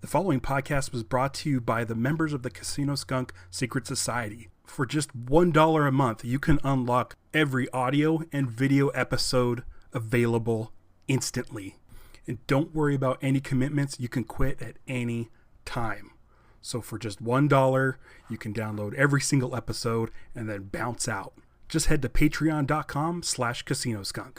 The following podcast was brought to you by the members of the Casinoskunk Secret Society. For just $1 a month, you can unlock every audio and video episode available instantly. And don't worry about any commitments. You can quit at any time. So for just $1, you can download every single episode and then bounce out. Just head to patreon.com/Casinoskunk.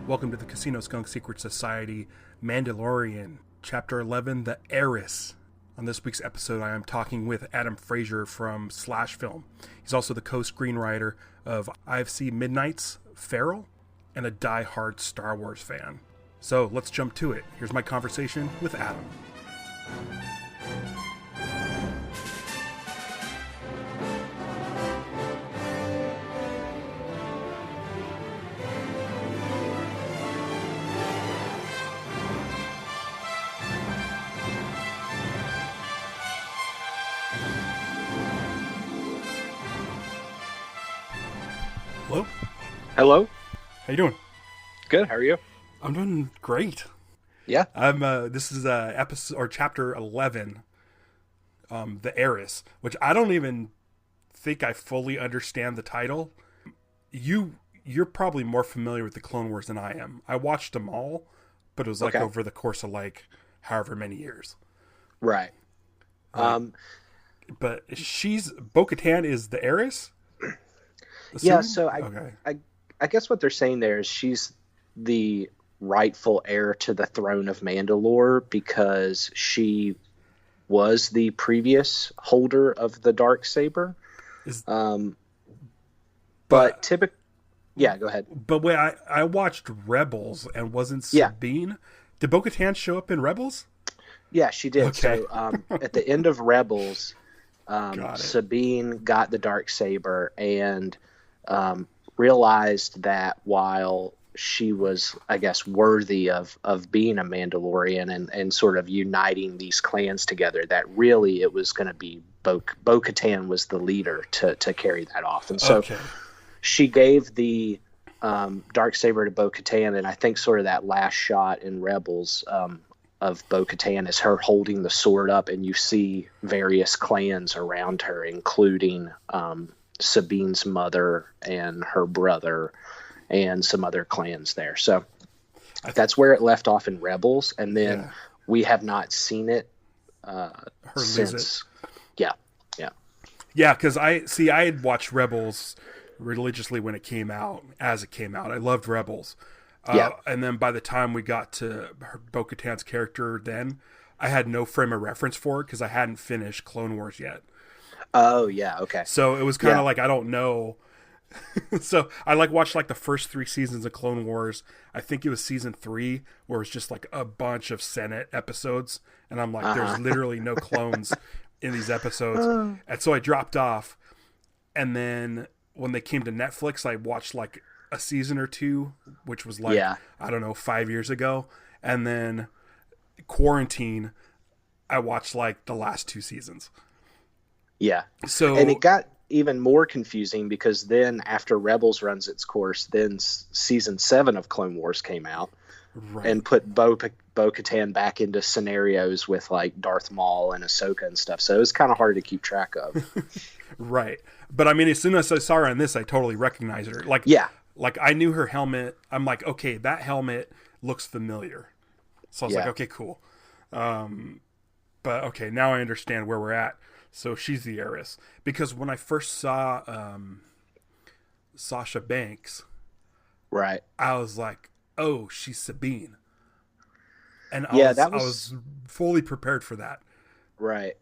Welcome to the Casinoskunk Secret Society, Mandalorian, Chapter 11, The Heiress. On this week's episode, I am talking with Adam Frazier from Slashfilm. He's also the co-screenwriter of IFC Midnight's Feral and a die-hard Star Wars fan. So let's jump to it. Here's my conversation with Adam. Hello? Hello. How you doing? Good. How are you? I'm doing great. Yeah. This is episode or chapter 11, The Heiress, which I don't even think I fully understand the title. You're probably more familiar with the Clone Wars than I am. I watched them all, but it was like over the course of like however many years. Right. But Bo-Katan is the heiress? Yeah, so I guess what they're saying there is she's the rightful heir to the throne of Mandalore because she was the previous holder of the Darksaber. But typically, yeah, go ahead. But wait, I watched Rebels and wasn't Sabine. Yeah. Did Bo-Katan show up in Rebels? Yeah, she did. Okay. So at the end of Rebels, Sabine got the Darksaber and realized that while she was, I guess, worthy of being a Mandalorian and sort of uniting these clans together, that really it was going to be Bo-Katan was the leader to carry that off. And so she gave the Darksaber to Bo-Katan, and I think sort of that last shot in Rebels of Bo-Katan is her holding the sword up, and you see various clans around her, including Sabine's mother and her brother and some other clans there. So that's where it left off in Rebels, and then we have not seen it since. Yeah, because I had watched Rebels religiously when it came out, as it came out. I loved Rebels. And then by the time we got to Bo-Katan's character, then I had no frame of reference for it because I hadn't finished Clone Wars yet. Oh, yeah, okay. So it was kind of like, I don't know. So I watched the first 3 seasons of Clone Wars. I think it was season 3 where it was just like a bunch of Senate episodes. And I'm like, there's literally no clones in these episodes. And so I dropped off. And then when they came to Netflix, I watched like a season or 2, which was I don't know, 5 years ago. And then Quarantine, I watched like the last 2 seasons. Yeah. So, and it got even more confusing because then after Rebels runs its course, then season 7 of Clone Wars came out and put Bo-Katan back into scenarios with like Darth Maul and Ahsoka and stuff. So it was kind of hard to keep track of. Right. But I mean, as soon as I saw her on this, I totally recognized her. Like I knew her helmet. I'm like, okay, that helmet looks familiar. So I was like, okay, cool. But okay, now I understand where we're at. So she's the heiress. Because when I first saw Sasha Banks, right, I was like, oh, she's Sabine. And I was fully prepared for that. Right.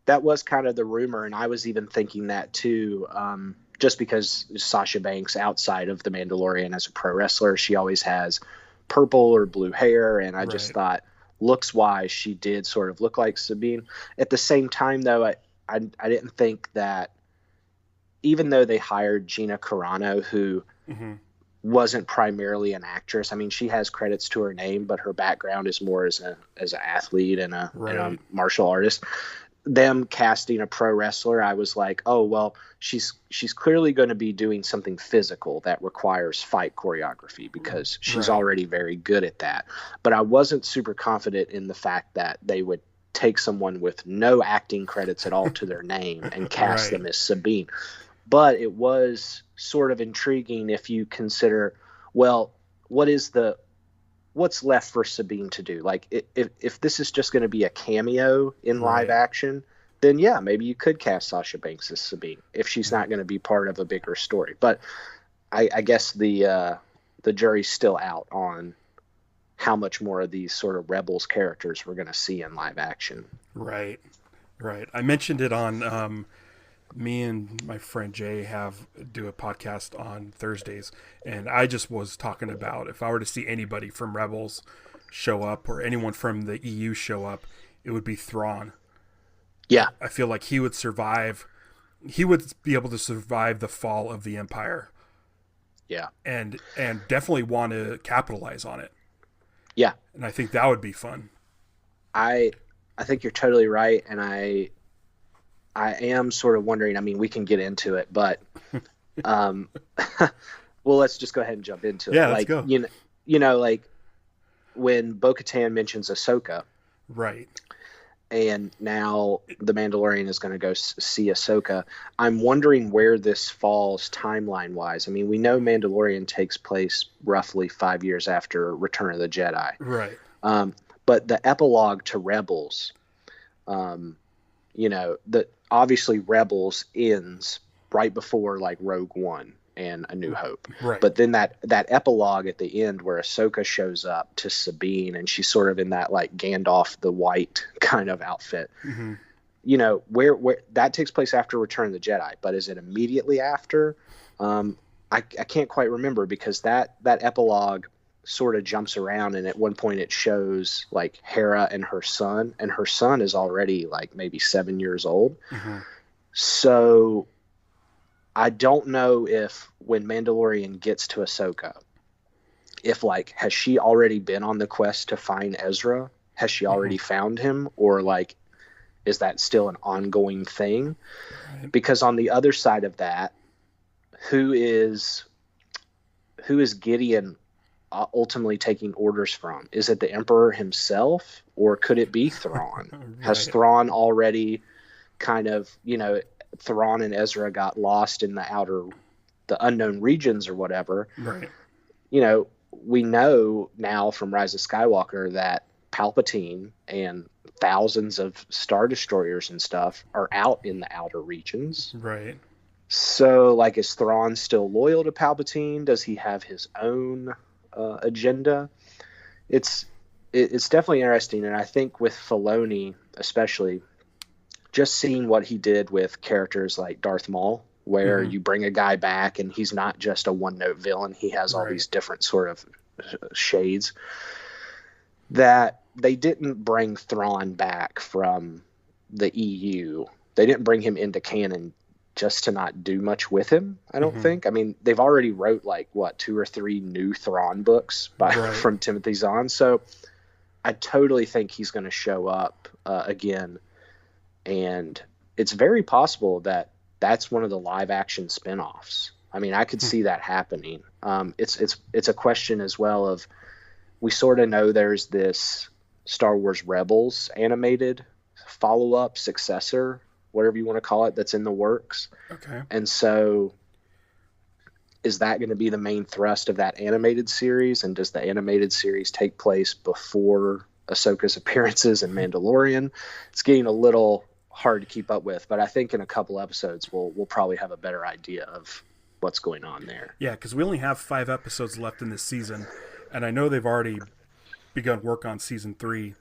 That was kind of the rumor, and I was even thinking that too, just because Sasha Banks, outside of The Mandalorian as a pro wrestler, she always has purple or blue hair, and I just thought, looks-wise, she did sort of look like Sabine. At the same time, though, I didn't think that, even though they hired Gina Carano, who wasn't primarily an actress. I mean, she has credits to her name, but her background is more as an athlete and a martial artist. Them casting a pro wrestler, I was like, oh well, she's clearly going to be doing something physical that requires fight choreography because she's already very good at that. But I wasn't super confident in the fact that they would take someone with no acting credits at all to their name and cast them as Sabine. But it was sort of intriguing if you consider, well, what's left for Sabine to do? Like, if this is just going to be a cameo in live action, then yeah, maybe you could cast Sasha Banks as Sabine if she's not going to be part of a bigger story. But I guess the jury's still out on how much more of these sort of Rebels characters we're going to see in live action. Right. I mentioned it on me and my friend Jay do a podcast on Thursdays, and I just was talking about if I were to see anybody from Rebels show up or anyone from the EU show up, it would be Thrawn. Yeah. I feel like he would survive. He would be able to survive the fall of the Empire. Yeah. And definitely want to capitalize on it. Yeah. And I think that would be fun. I think you're totally right, and I am sort of wondering, I mean, we can get into it, but well, let's just go ahead and jump into it. Yeah, let's go. You know, like when Bo-Katan mentions Ahsoka. Right. And now the Mandalorian is going to go see Ahsoka. I'm wondering where this falls timeline-wise. I mean, we know Mandalorian takes place roughly 5 years after Return of the Jedi. Right. But the epilogue to Rebels, obviously Rebels ends right before like Rogue One and A New Hope. Right. But then that epilogue at the end where Ahsoka shows up to Sabine and she's sort of in that like Gandalf the White kind of outfit. Mm-hmm. You know, where that takes place after Return of the Jedi, but is it immediately after? I can't quite remember because that epilogue sort of jumps around, and at one point it shows like Hera and her son is already like maybe 7 years old. Mm-hmm. So I don't know if when Mandalorian gets to Ahsoka, if like, has she already been on the quest to find Ezra? Has she already found him? Or like, is that still an ongoing thing? Right. Because on the other side of that, who is Gideon ultimately taking orders from? Is it the Emperor himself, or could it be Thrawn? Right. Has Thrawn already kind of, Thrawn and Ezra got lost in the unknown regions or whatever. Right. We know now from Rise of Skywalker that Palpatine and thousands of Star Destroyers and stuff are out in the outer regions. Right. So, like, is Thrawn still loyal to Palpatine? Does he have his own agenda? It's definitely interesting, and I think with Filoni especially, just seeing what he did with characters like Darth Maul, where you bring a guy back and he's not just a one-note villain, he has all these different sort of shades, that they didn't bring Thrawn back from the EU. They didn't bring him into canon just to not do much with him, I don't think. I mean, they've already wrote like 2 or 3 new Thrawn books from Timothy Zahn, so I totally think he's going to show up again, and it's very possible that that's one of the live action spinoffs. I mean, I could see that happening. It's a question as well of, we sort of know there's this Star Wars Rebels animated follow-up successor, whatever you want to call it, that's in the works. Okay. And so is that going to be the main thrust of that animated series? And does the animated series take place before Ahsoka's appearances in Mandalorian? It's getting a little hard to keep up with, but I think in a couple episodes we'll probably have a better idea of what's going on there. Yeah, because we only have 5 episodes left in this season, and I know they've already begun work on season 3.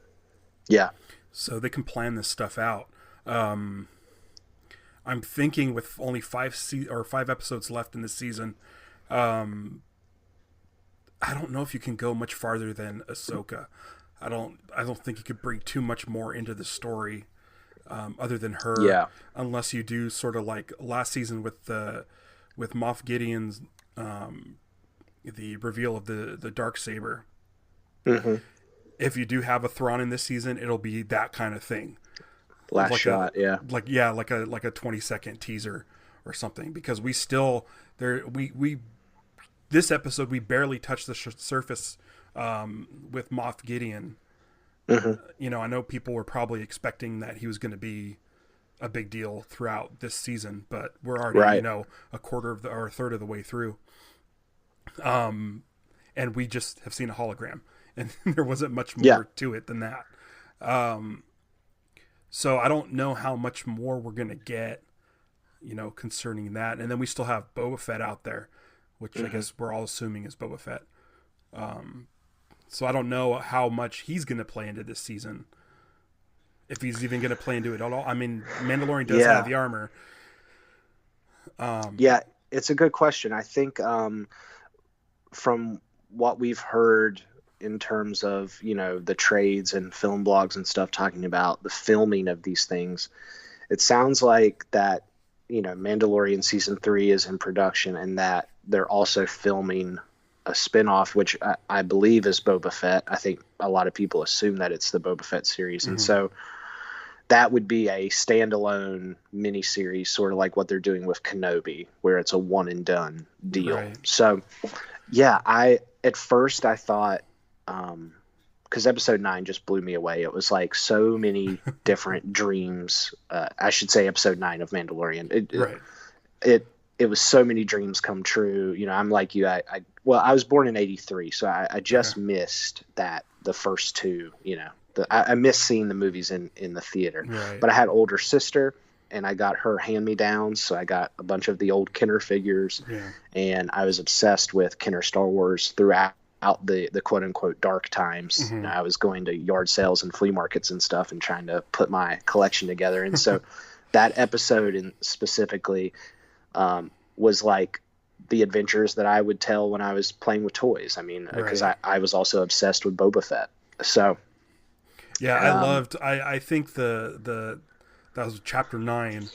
Yeah. So they can plan this stuff out. I'm thinking with only 5 episodes left in this season, I don't know if you can go much farther than Ahsoka. I don't think you could bring too much more into the story, other than her, unless you do sort of like last season with Moff Gideon's the reveal of the dark saber. Mm-hmm. If you do have a Thrawn in this season, it'll be that kind of thing. Last like shot, yeah. Like a 20-second teaser or something, because we still we this episode we barely touched the surface with Moff Gideon. Mm-hmm. I know people were probably expecting that he was going to be a big deal throughout this season, but we're already a quarter of or a third of the way through. And we just have seen a hologram, and there wasn't much more to it than that. So I don't know how much more we're going to get, concerning that. And then we still have Boba Fett out there, which I guess we're all assuming is Boba Fett. So I don't know how much he's going to play into this season, if he's even going to play into it at all. I mean, Mandalorian does have the armor. It's a good question. I think from what we've heard in terms of, the trades and film blogs and stuff talking about the filming of these things, it sounds like that, Mandalorian season 3 is in production, and that they're also filming a spinoff, which I believe is Boba Fett. I think a lot of people assume that it's the Boba Fett series. And so that would be a standalone miniseries, sort of like what they're doing with Kenobi, where it's a one and done deal. Right. So at first I thought, because episode 9 just blew me away. It was like so many different dreams. I should say episode 9 of Mandalorian. It was so many dreams come true. I'm like you. I was born in '83, so I just missed the first two. I missed seeing the movies in the theater. Right. But I had older sister, and I got her hand-me-downs, so I got a bunch of the old Kenner figures, and I was obsessed with Kenner Star Wars throughout the quote-unquote dark times. I was going to yard sales and flea markets and stuff and trying to put my collection together. And so that episode specifically was like the adventures that I would tell when I was playing with toys. I mean, because I was also obsessed with Boba Fett. So I think that was chapter 9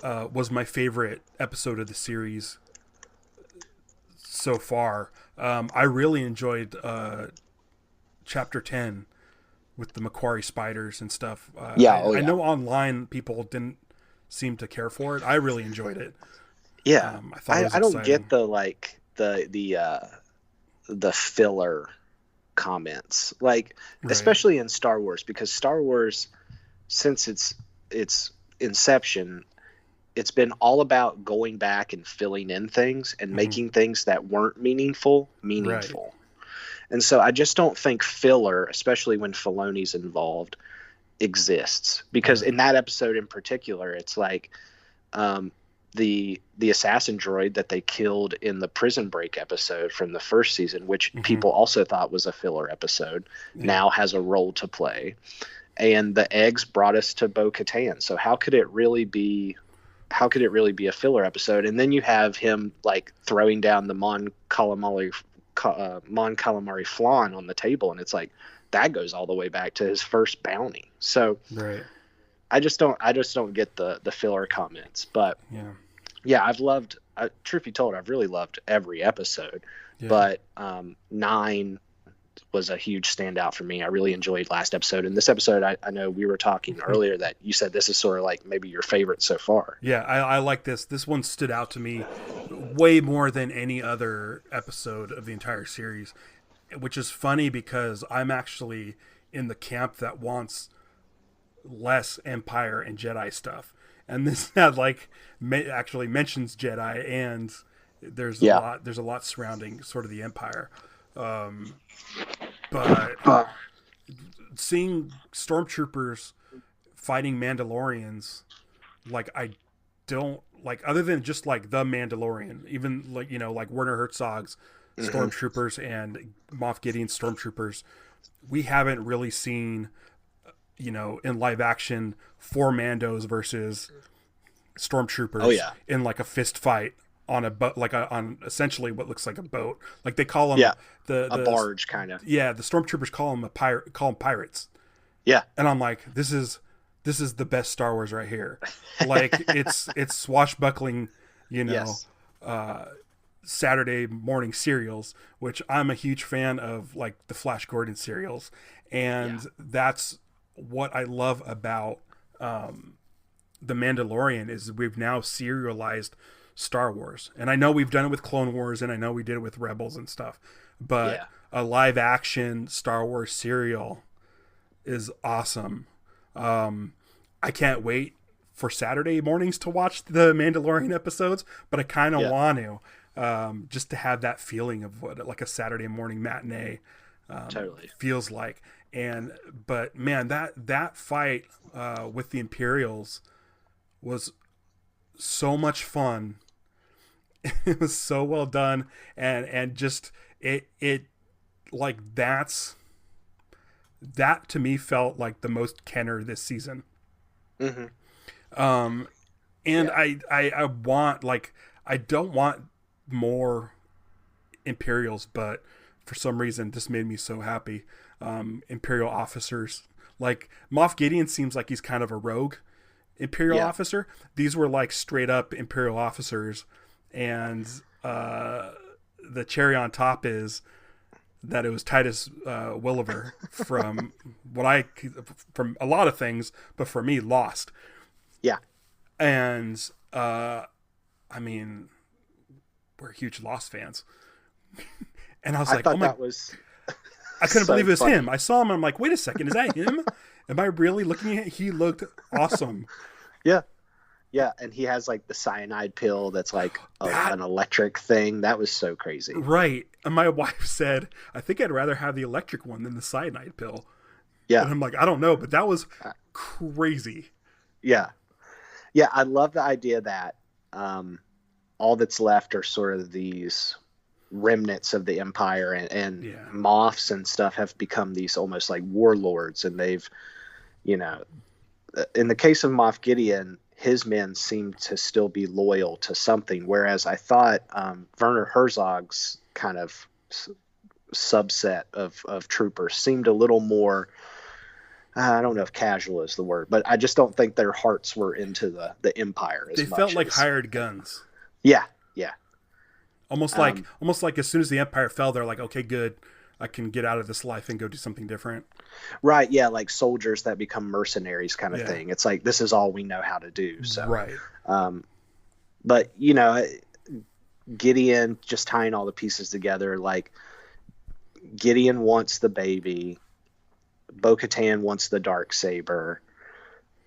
was my favorite episode of the series so far. I really enjoyed chapter 10 with the Macquarie spiders and stuff. I know online people didn't seem to care for it. I really enjoyed it. Yeah, I don't get the filler comments, especially in Star Wars, because Star Wars, since its inception, it's been all about going back and filling in things and making things that weren't meaningful. Right. And so I just don't think filler, especially when Filoni's involved, exists, because in that episode in particular, it's like the assassin droid that they killed in the Prison Break episode from the first season, which people also thought was a filler episode, now has a role to play. And the eggs brought us to Bo-Katan. So how could it really be a filler episode? And then you have him throwing down the Mon Calamari flan on the table, and it's like that goes all the way back to his first bounty. So I just don't get the filler comments. But truth be told, I've really loved every episode. But 9 was a huge standout for me. I really enjoyed last episode, and this episode, I know we were talking earlier that you said this is sort of like maybe your favorite so far. I like this one stood out to me way more than any other episode of the entire series, which is funny because I'm actually in the camp that wants less Empire and Jedi stuff, and this had actually mentions Jedi, and there's a lot surrounding sort of the Empire. But seeing stormtroopers fighting Mandalorians, I don't other than just the Mandalorian, even Werner Herzog's stormtroopers and Moff Gideon's stormtroopers, we haven't really seen, in live action, 4 Mandos versus stormtroopers in a fist fight on a boat, on essentially what looks like a boat. They call them a barge kind of. Yeah, the stormtroopers call them pirates. Yeah, and I'm like, this is the best Star Wars right here. It's swashbuckling, Saturday morning serials, which I'm a huge fan of, like the Flash Gordon serials. And that's what I love about The Mandalorian is we've now serialized Star Wars. And I know we've done it with Clone Wars, and I know we did it with Rebels and stuff. But a live action Star Wars serial is awesome. I can't wait for Saturday mornings to watch the Mandalorian episodes, but I kind of want to, just to have that feeling of what like a Saturday morning matinee feels like. But man, that fight with the Imperials was so much fun. It was so well done, and just it like that to me felt like the most Kenner this season. I want, like, I don't want more Imperials, but for some reason this made me so happy. Imperial officers, like Moff Gideon seems like he's kind of a rogue Imperial officer. These were like straight up Imperial officers, and the cherry on top is that it was Titus Welliver from from a lot of things, but for me, Lost. Yeah. And I mean, we're huge Lost fans. And I was like, I couldn't believe it was him. I saw him and I'm like, wait a second, is that him? Am I really looking at it? He looked awesome. Yeah. Yeah, and he has like the cyanide pill that's like an electric thing. That was so crazy. Right. And my wife said, I think I'd rather have the electric one than the cyanide pill. Yeah. And I'm like, I don't know, but that was crazy. Yeah. Yeah, I love the idea that all that's left are sort of these remnants of the Empire, and Moffs and stuff have become these almost like warlords, and they've, in the case of Moff Gideon, his men seem to still be loyal to something, whereas I thought Werner Herzog's kind of subset of troopers seemed a little more, I don't know if casual is the word, but I just don't think their hearts were into the Empire as much. They felt like hired guns. Yeah. Almost like as soon as the Empire fell, they're like, okay, good, I can get out of this life and go do something different. Right, yeah, like soldiers that become mercenaries kind of thing. It's like, this is all we know how to do. So, right. But, Gideon, just tying all the pieces together, like, Gideon wants the baby, Bo-Katan wants the Darksaber.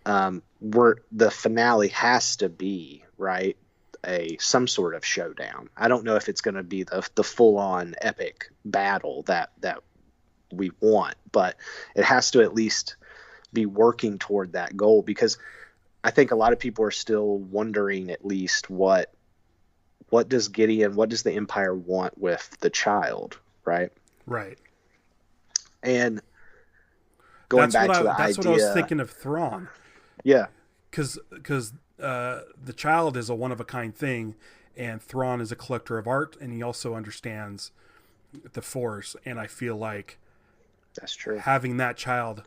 The finale has to be, right, some sort of showdown. I don't know if it's going to be the full-on epic battle that we want, but it has to at least be working toward that goal, because I think a lot of people are still wondering at least what does the Empire want with the child, right? Right. And going back to the idea, that's what I was thinking of Thrawn. Yeah. Because the child is a one-of-a-kind thing, and Thrawn is a collector of art, and he also understands the Force, and I feel like that's true. Having that child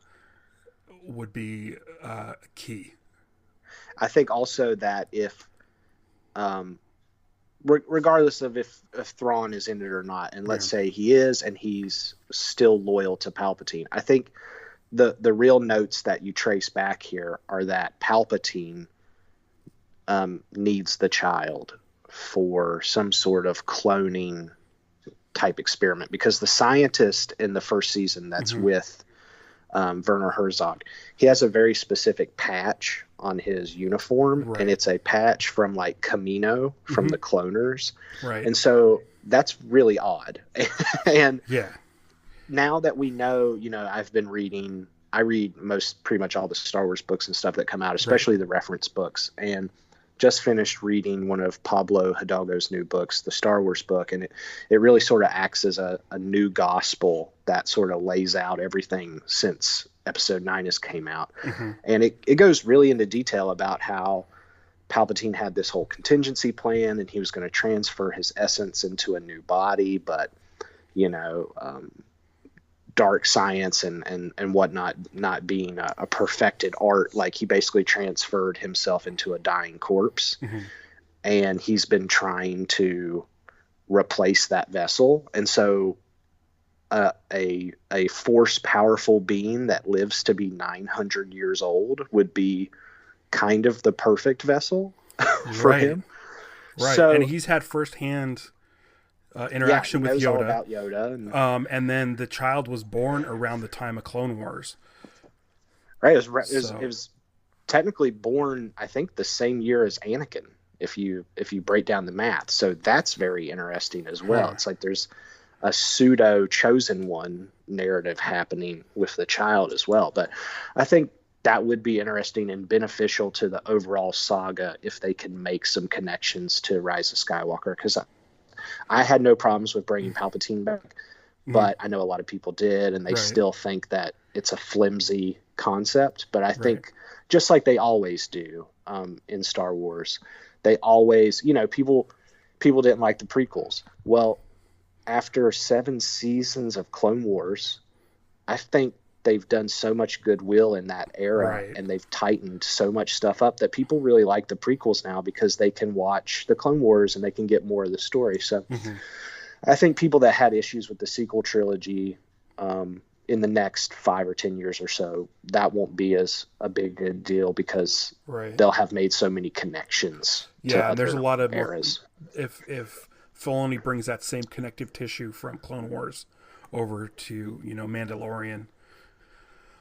would be key. I think also that if, regardless of if Thrawn is in it or not, and let's say he is, and he's still loyal to Palpatine, I think the real notes that you trace back here are that Palpatine needs the child for some sort of cloning type experiment, because the scientist in the first season that's with Werner Herzog, he has a very specific patch on his uniform, and it's a patch from like Camino from the cloners, right? And so that's really odd. And now that we know, I read pretty much all the Star Wars books and stuff that come out, especially the reference books, and just finished reading one of Pablo Hidalgo's new books, the Star Wars book, and it really sort of acts as a new gospel that sort of lays out everything since Episode 9 has came out. And it goes really into detail about how Palpatine had this whole contingency plan, and he was going to transfer his essence into a new body, but, dark science and whatnot not being a perfected art, like he basically transferred himself into a dying corpse, and he's been trying to replace that vessel. And so a force powerful being that lives to be 900 years old would be kind of the perfect vessel for him. Right. So, and he's had firsthand interaction with Yoda. All about Yoda. And then the child was born around the time of Clone Wars. Right. It was technically born, I think, the same year as Anakin, if you break down the math. So that's very interesting as well. It's like there's a pseudo chosen one narrative happening with the child as well. But I think that would be interesting and beneficial to the overall saga if they can make some connections to Rise of Skywalker, because I had no problems with bringing Palpatine back, but I know a lot of people did, and they still think that it's a flimsy concept. But I think, just like they always do in Star Wars, they always, people didn't like the prequels. Well, after 7 seasons of Clone Wars, I think they've done so much goodwill in that era, and they've tightened so much stuff up that people really like the prequels now because they can watch the Clone Wars and they can get more of the story. So I think people that had issues with the sequel trilogy in the next 5 or 10 years or so, that won't be as a big deal because they'll have made so many connections. Yeah, and there's a lot of eras. If Filoni brings that same connective tissue from Clone Wars over to Mandalorian,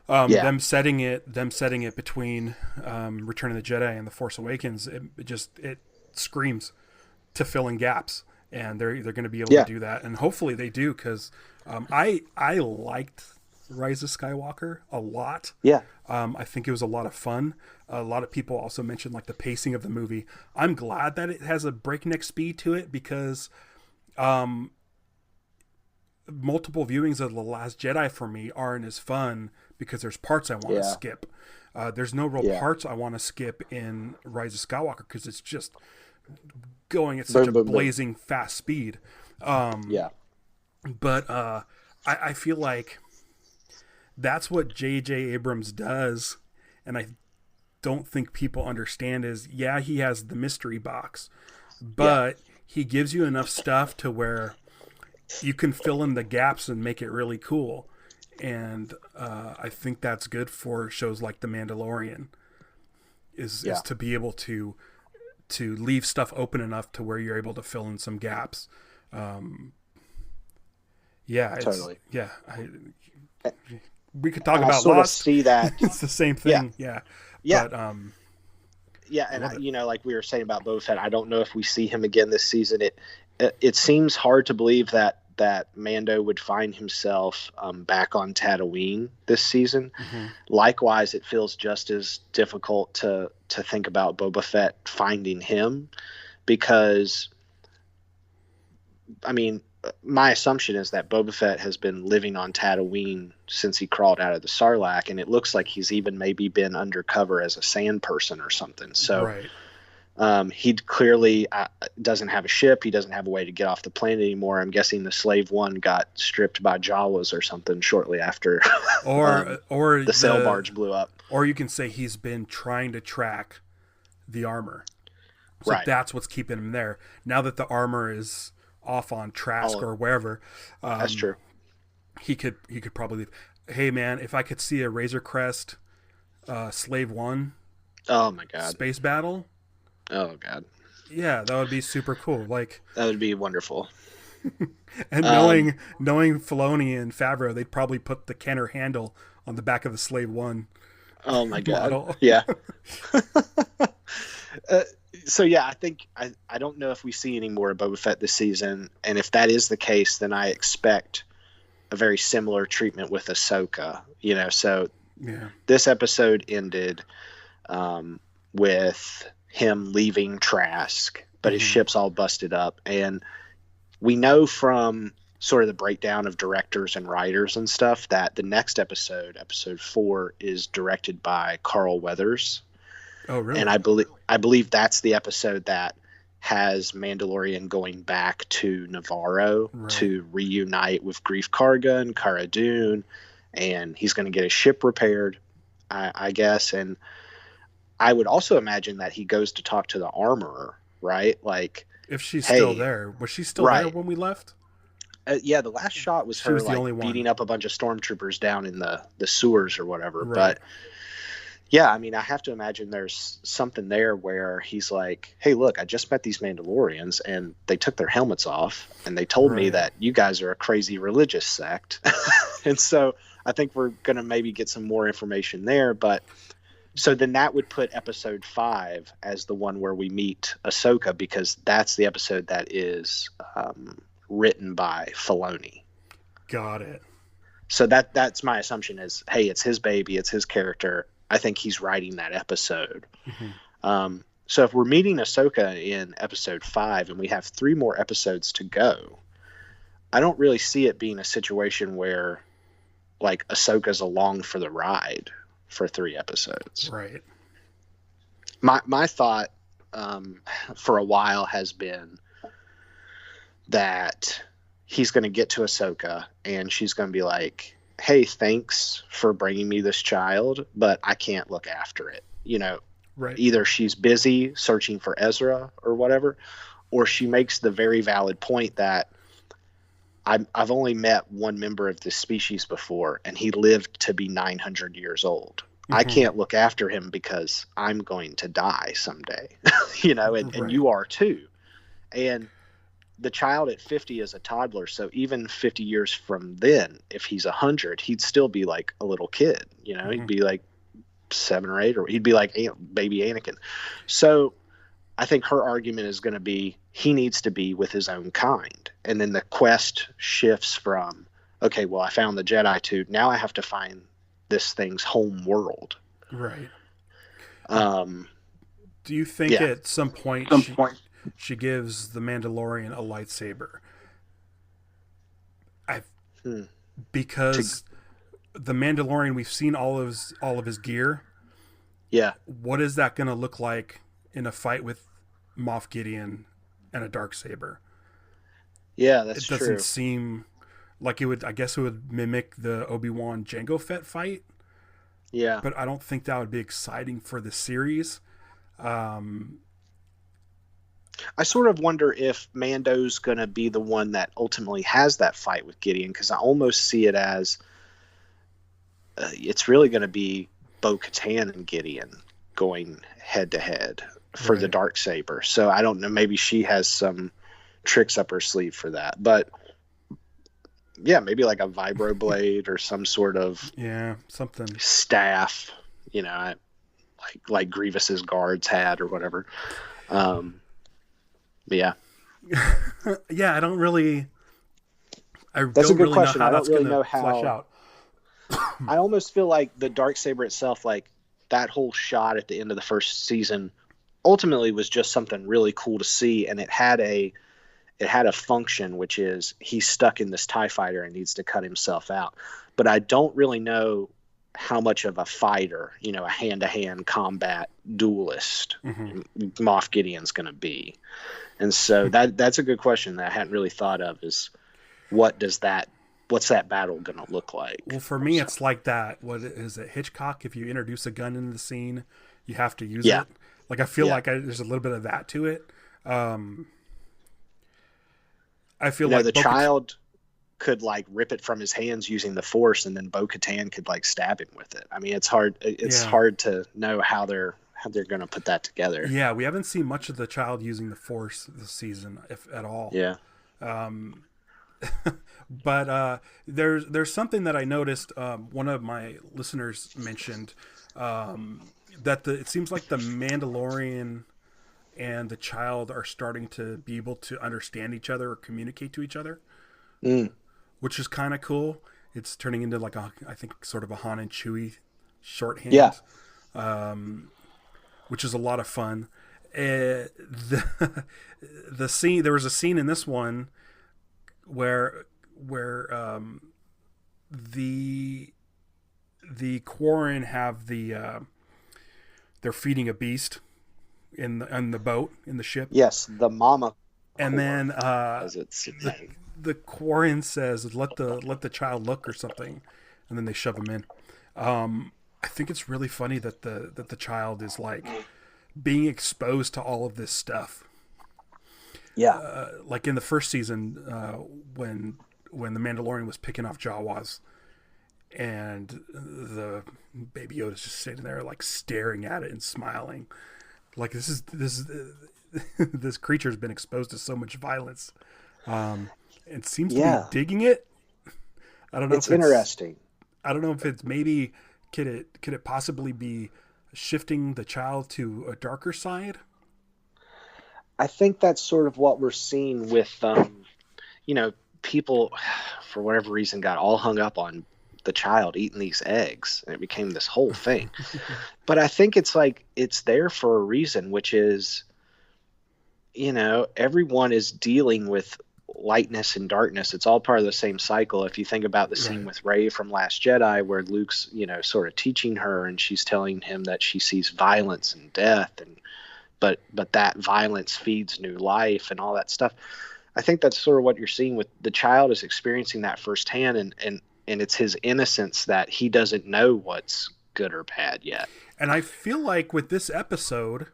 them setting it between Return of the Jedi and The Force Awakens, it screams to fill in gaps, and they're going to be able to do that, and hopefully they do, because I liked Rise of Skywalker a lot. I think it was a lot of fun. A lot of people also mentioned like the pacing of the movie. I'm glad that it has a breakneck speed to it, because multiple viewings of The Last Jedi for me aren't as fun because there's parts I want to skip. There's no real parts I want to skip in Rise of Skywalker because it's just going at such a blazing fast speed. But I feel like that's what J.J. Abrams does, and I don't think people understand is, he has the mystery box, but he gives you enough stuff to where you can fill in the gaps and make it really cool. And I think that's good for shows like The Mandalorian, is to be able to leave stuff open enough to where you're able to fill in some gaps. Totally. We could talk about sort Lost. Of see that it's the same thing. But, and like we were saying about Boba Fett, I don't know if we see him again this season. It seems hard to believe that Mando would find himself back on Tatooine this season. Likewise, it feels just as difficult to think about Boba Fett finding him, because my assumption is that Boba Fett has been living on Tatooine since he crawled out of the Sarlacc, and it looks like he's even maybe been undercover as a sand person or something. So he clearly doesn't have a ship. He doesn't have a way to get off the planet anymore. I'm guessing the Slave One got stripped by Jawas or something shortly after or the sail barge blew up. Or you can say he's been trying to track the armor. So that's what's keeping him there. Now that the armor is off on Trask or wherever, that's true. He could probably leave. Hey man, if I could see a Razor Crest Slave One space battle, oh god, that would be super cool. Like, that would be wonderful. And knowing Filoni and Favreau, they'd probably put the Kenner handle on the back of the Slave One. Oh my god. Model. So I think I don't know if we see any more of Boba Fett this season, and if that is the case, then I expect a very similar treatment with Ahsoka. This episode ended with him leaving Trask, but his ship's all busted up, and we know from sort of the breakdown of directors and writers and stuff that the next episode 4, is directed by Carl Weathers. Oh, really? And I believe that's the episode that has Mandalorian going back to Navarro to reunite with Grief Karga and Cara Dune, and he's going to get his ship repaired, I guess. And I would also imagine that he goes to talk to the armorer, right? Like, If she's hey, still there. Was she still there right. when we left? Yeah, the last shot was She her was the like only one. beating up a bunch of stormtroopers down in the sewers or whatever. Right. But yeah, I mean, I have to imagine there's something there where he's like, "Hey, look, I just met these Mandalorians, and they took their helmets off, and they told me Right. that you guys are a crazy religious sect." And so I think we're gonna maybe get some more information there. But so then that would put episode 5 as the one where we meet Ahsoka, because that's the episode that is written by Filoni. Got it. So that's my assumption is, hey, it's his baby, it's his character. I think he's writing that episode. So if we're meeting Ahsoka in episode 5 and we have 3 more episodes to go, I don't really see it being a situation where like Ahsoka's along for the ride for 3 episodes. Right. My thought for a while has been that he's going to get to Ahsoka and she's going to be like, hey, thanks for bringing me this child, but I can't look after it. You know, Right. Either she's busy searching for Ezra or whatever, or she makes the very valid point that I've only met one member of this species before, and he lived to be 900 years old. I can't look after him because I'm going to die someday, you know, and Right. you are too. And the child at 50 is a toddler. So even 50 years from then, if he's 100, he'd still be like a little kid, you know, he'd be like 7 or 8, or he'd be like baby Anakin. So I think her argument is going to be he needs to be with his own kind. And then the quest shifts from, okay, well, I found the Jedi to now I have to find this thing's home world. Right. Do you think at some point she gives the Mandalorian a lightsaber? Because the Mandalorian, we've seen all of his gear. Yeah. What is that going to look like in a fight with Moff Gideon and a Darksaber? Yeah, that's true. It doesn't seem like it would. I guess it would mimic the Obi-Wan Jango Fett fight. Yeah. But I don't think that would be exciting for the series. I sort of wonder if Mando's going to be the one that ultimately has that fight with Gideon, because I almost see it as it's really going to be Bo-Katan and Gideon going head to head for the Darksaber. So I don't know, maybe she has some tricks up her sleeve for that. But yeah, maybe like a vibroblade or some sort of something staff, you know, like Grievous's guards had or whatever. Yeah. Yeah, I don't really. That's a good question. I don't really know how. Flesh out. I almost feel like the Darksaber itself, like that whole shot at the end of the first season, ultimately was just something really cool to see, and it had a function, which is he's stuck in this TIE fighter and needs to cut himself out. But I don't really know how much of a fighter, you know, a hand-to-hand combat duelist Moff Gideon's going to be. And so that's a good question that I hadn't really thought of, is what's that battle going to look like? Well, for me, it's like that. What is it, Hitchcock? If you introduce a gun into the scene, you have to use it. Like, I feel like there's a little bit of that to it. I feel like the child could like rip it from his hands using the Force, and then Bo-Katan could like stab him with it. I mean, it's hard. It's hard to know how they're going to put that together. Yeah, we haven't seen much of the child using the Force this season, if at all. Yeah. But there's something that I noticed. One of my listeners mentioned that it seems like the Mandalorian and the child are starting to be able to understand each other or communicate to each other, which is kind of cool. It's turning into like I think sort of a Han and Chewie shorthand, which is a lot of fun. The scene, there was a scene in this one where the Quarren have they're feeding a beast in the boat, in the ship. Yes, the mama. And then as it's the Quarren says, let the child look, or something, and then they shove him in. I think it's really funny that the child is like being exposed to all of this stuff. Yeah. Like in the first season, when the Mandalorian was picking off Jawas, and the Baby Yoda's just sitting there like staring at it and smiling, like this creature's been exposed to so much violence. It seems to be digging it. I don't know. It's interesting. I don't know if it's maybe could it possibly be shifting the child to a darker side? I think that's sort of what we're seeing with, people for whatever reason got all hung up on the child eating these eggs, and it became this whole thing. But I think it's like it's there for a reason, which is, everyone is dealing with lightness and darkness. It's all part of the same cycle. If you think about the scene with Rey from Last Jedi, where Luke's, sort of teaching her, and she's telling him that she sees violence and death, and but that violence feeds new life and all that stuff. I think that's sort of what you're seeing with the child is experiencing that firsthand, and it's his innocence that he doesn't know what's good or bad yet. And I feel like with this episode,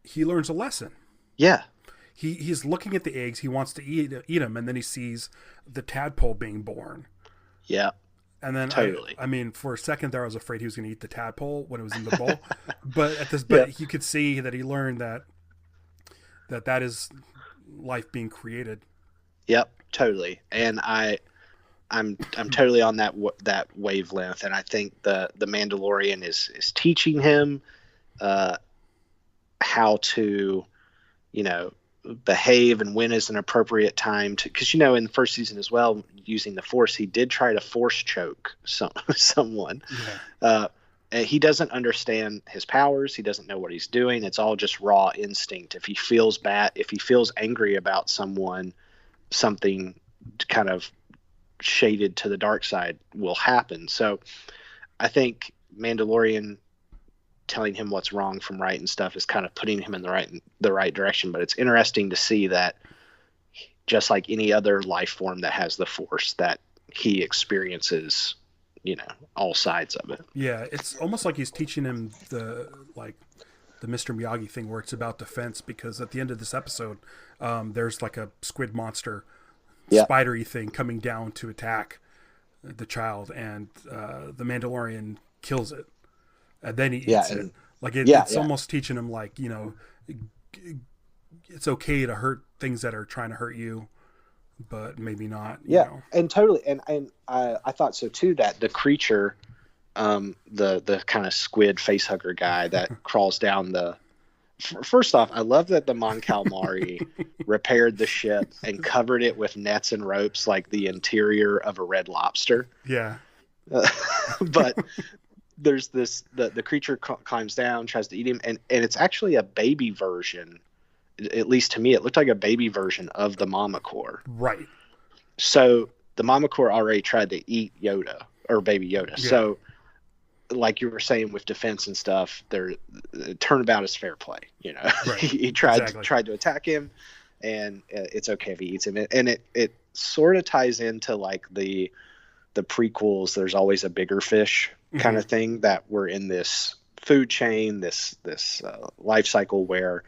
he learns a lesson. Yeah. He's looking at the eggs. He wants to eat them, and then he sees the tadpole being born. Yeah. And then, totally. I mean, for a second there, I was afraid he was going to eat the tadpole when it was in the bowl. But you could see that he learned that is life being created. Yep, totally. And I'm totally on that wavelength. And I think the Mandalorian is teaching him how to, behave and when is an appropriate time to, because in the first season as well, using the Force, he did try to force choke someone. He doesn't understand his powers. He doesn't know what he's doing. It's all just raw instinct. If he feels bad, if he feels angry about someone, something kind of shaded to the dark side will happen. So I think Mandalorian telling him what's wrong from right and stuff is kind of putting him in the right direction. But it's interesting to see that just like any other life form that has the Force, that he experiences, all sides of it. Yeah, it's almost like he's teaching him the Mr. Miyagi thing where it's about defense, because at the end of this episode, there's like a squid monster, spidery thing coming down to attack the child, and the Mandalorian kills it. And then he eats it. Like it's almost teaching him, like, it's okay to hurt things that are trying to hurt you, but maybe not. And totally. And I thought so too, that the creature, the kind of squid facehugger guy that crawls down first off, I love that the Mon Calamari repaired the ship and covered it with nets and ropes like the interior of a Red Lobster. Yeah. But there's the creature climbs down, tries to eat him, and it's actually a baby version. At least to me, it looked like a baby version of the Mama Core. Right. So the Mama Core already tried to eat Yoda, or Baby Yoda. Yeah. So, like you were saying with defense and stuff, turnabout is fair play. Right. he tried to attack him, and it's okay if he eats him. And it sort of ties into like the prequels. There's always a bigger fish kind of thing, that we're in this food chain, this life cycle where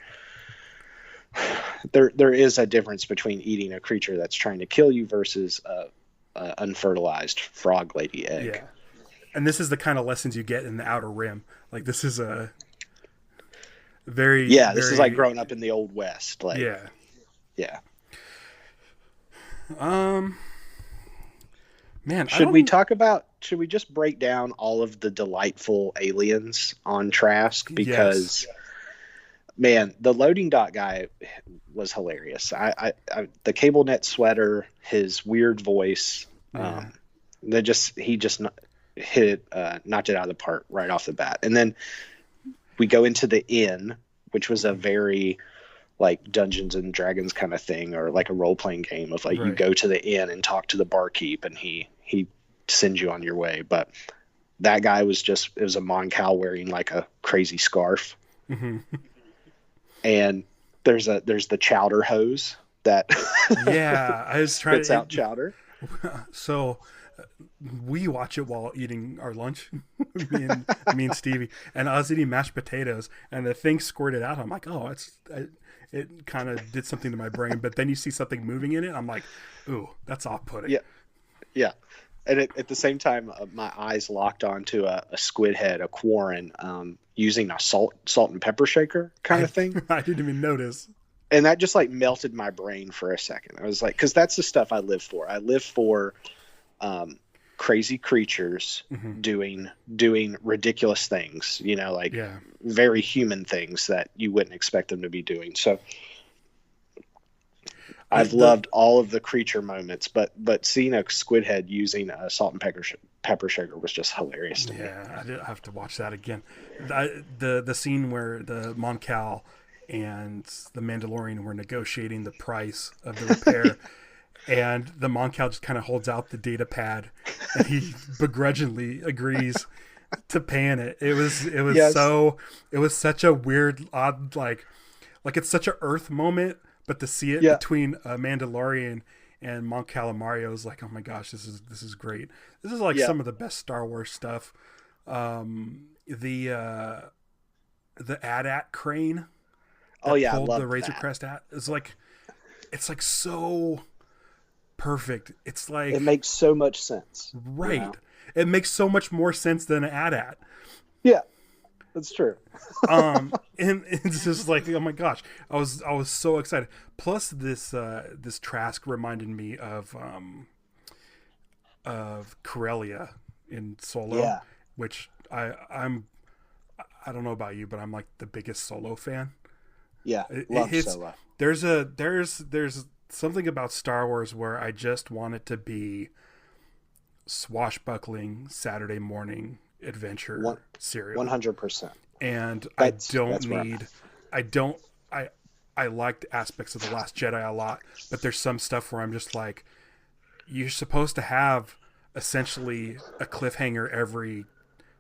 there is a difference between eating a creature that's trying to kill you versus a unfertilized frog lady egg. Yeah. And this is the kind of lessons you get in the Outer Rim. Like, this is a this is like growing up in the Old West. Like, yeah. Man, should we just break down all of the delightful aliens on Trask? Because man, the loading dock guy was hilarious. The cable net sweater, his weird voice, he just hit it, knocked it out of the park right off the bat. And then we go into the inn, which was a very like Dungeons and Dragons kind of thing, or like a role-playing game of like you go to the inn and talk to the barkeep, and he sends you on your way. But that guy was it was a Mon Cal wearing like a crazy scarf. And there's the chowder hose that I was trying spits out chowder. So we watch it while eating our lunch. me and Stevie, and I was eating mashed potatoes, and the thing squirted out. I'm like, oh, it kind of did something to my brain. But then you see something moving in it, I'm like, ooh, that's off-putting. Yeah. And at the same time, my eyes locked onto a squid head, a Quarren, using a salt and pepper shaker kind of thing. I didn't even notice. And that just like melted my brain for a second. I was like, because that's the stuff I live for. I live for crazy creatures doing ridiculous things, like very human things that you wouldn't expect them to be doing. So I've loved all of the creature moments, but seeing a squid head using a salt and pepper shaker was just hilarious to me. Yeah, I did have to watch that again. The scene where the Mon Cal and the Mandalorian were negotiating the price of the repair, and the Mon Cal just kind of holds out the data pad, and he begrudgingly agrees to paying it. It was Yes. it was such a weird, odd, like it's such a Earth moment, but to see it between a Mandalorian and Mon Calamari, I was like, oh my gosh, this is great. This is like some of the best Star Wars stuff. The AT-AT crane. Oh yeah, pulled I love the Razor that. Crest at. It's like so perfect. It's like It makes so much sense. right. It makes so much more sense than an AT-AT. Yeah, that's true. And it's just like, oh my gosh, I was so excited. Plus this Trask reminded me of Corellia in Solo, which I don't know about you, but I'm like the biggest Solo fan. Yeah, love Solo. There's something about Star Wars where I just want it to be swashbuckling Saturday morning adventure serial. 100%. And I liked aspects of The Last Jedi a lot, but there's some stuff where I'm just like, you're supposed to have essentially a cliffhanger every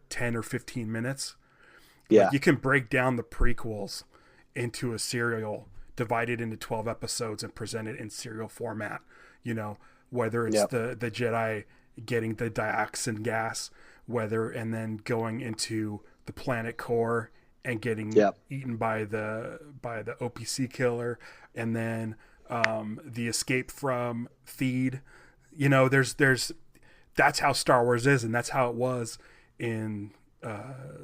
10 or 15 minutes. Yeah. Like, you can break down the prequels into a serial, divided into 12 episodes and present it in serial format, whether it's the Jedi getting the dioxin gas, and then going into the planet core and getting eaten by the OPC killer, and then the escape from Theed. There's that's how Star Wars is, and that's how it was in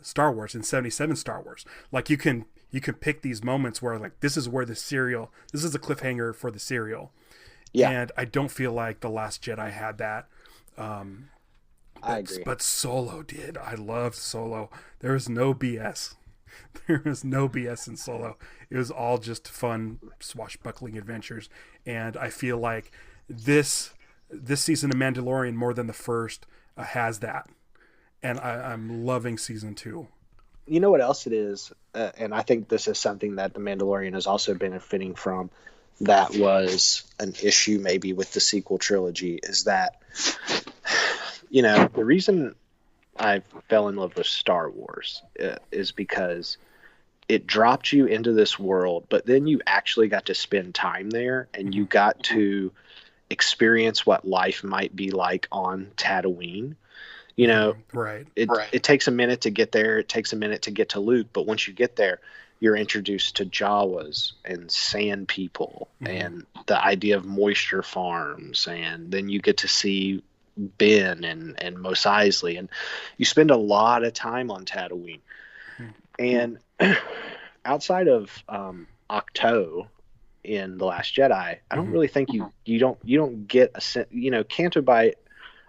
Star Wars, in 77 Star Wars. Like, you can pick these moments where, like, this is where this is a cliffhanger for the serial. And I don't feel like The Last Jedi had that. I agree. But Solo did. I loved Solo. There was no BS. There was no BS in Solo. It was all just fun, swashbuckling adventures. And I feel like this season of Mandalorian, more than the first, has that. And I'm loving season 2. You know what else it is? And I think this is something that The Mandalorian is also benefiting from, that was an issue maybe with the sequel trilogy, is that, the reason I fell in love with Star Wars is because it dropped you into this world, but then you actually got to spend time there, and you got to experience what life might be like on Tatooine. Right. It takes a minute to get there. It takes a minute to get to Luke. But once you get there, you're introduced to Jawas and sand people and the idea of moisture farms. And then you get to see Ben and Mos Eisley. And you spend a lot of time on Tatooine. And outside of Octo in The Last Jedi, I don't really think you don't get a sense. Canto Bight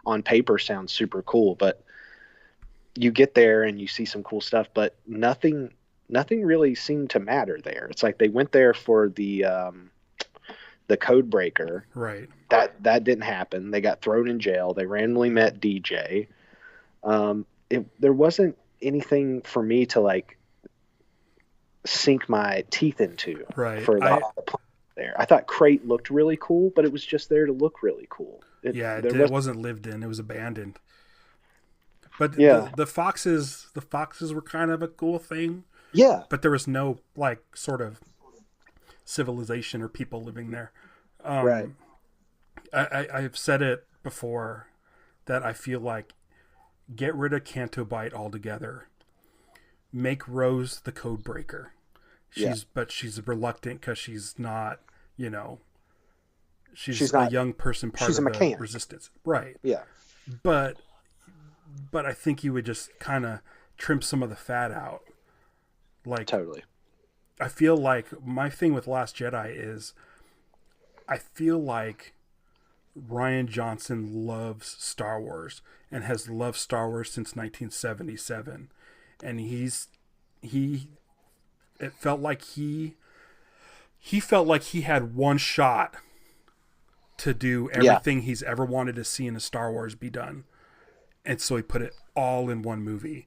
on paper sounds super cool, but you get there and you see some cool stuff, but nothing really seemed to matter there. It's like they went there for the code breaker. Right. That didn't happen. They got thrown in jail. They randomly met DJ. There wasn't anything for me to like sink my teeth into. Right. For the there. I thought Crate looked really cool, but it was just there to look really cool. It wasn't lived in. It was abandoned. But the foxes were kind of a cool thing. Yeah. But there was no like sort of civilization or people living there. Right. I've said it before. that I feel like get rid of Canto Bite altogether. Make Rose the code breaker. But she's reluctant because she's not, she's not a young person part of the resistance. Right. Yeah. But I think you would just kind of trim some of the fat out. Like, totally. I feel like my thing with Last Jedi is I feel like Rian Johnson loves Star Wars and has loved Star Wars since 1977. And it felt like he felt like he had one shot to do everything he's ever wanted to see in a Star Wars be done. And so he put it all in one movie.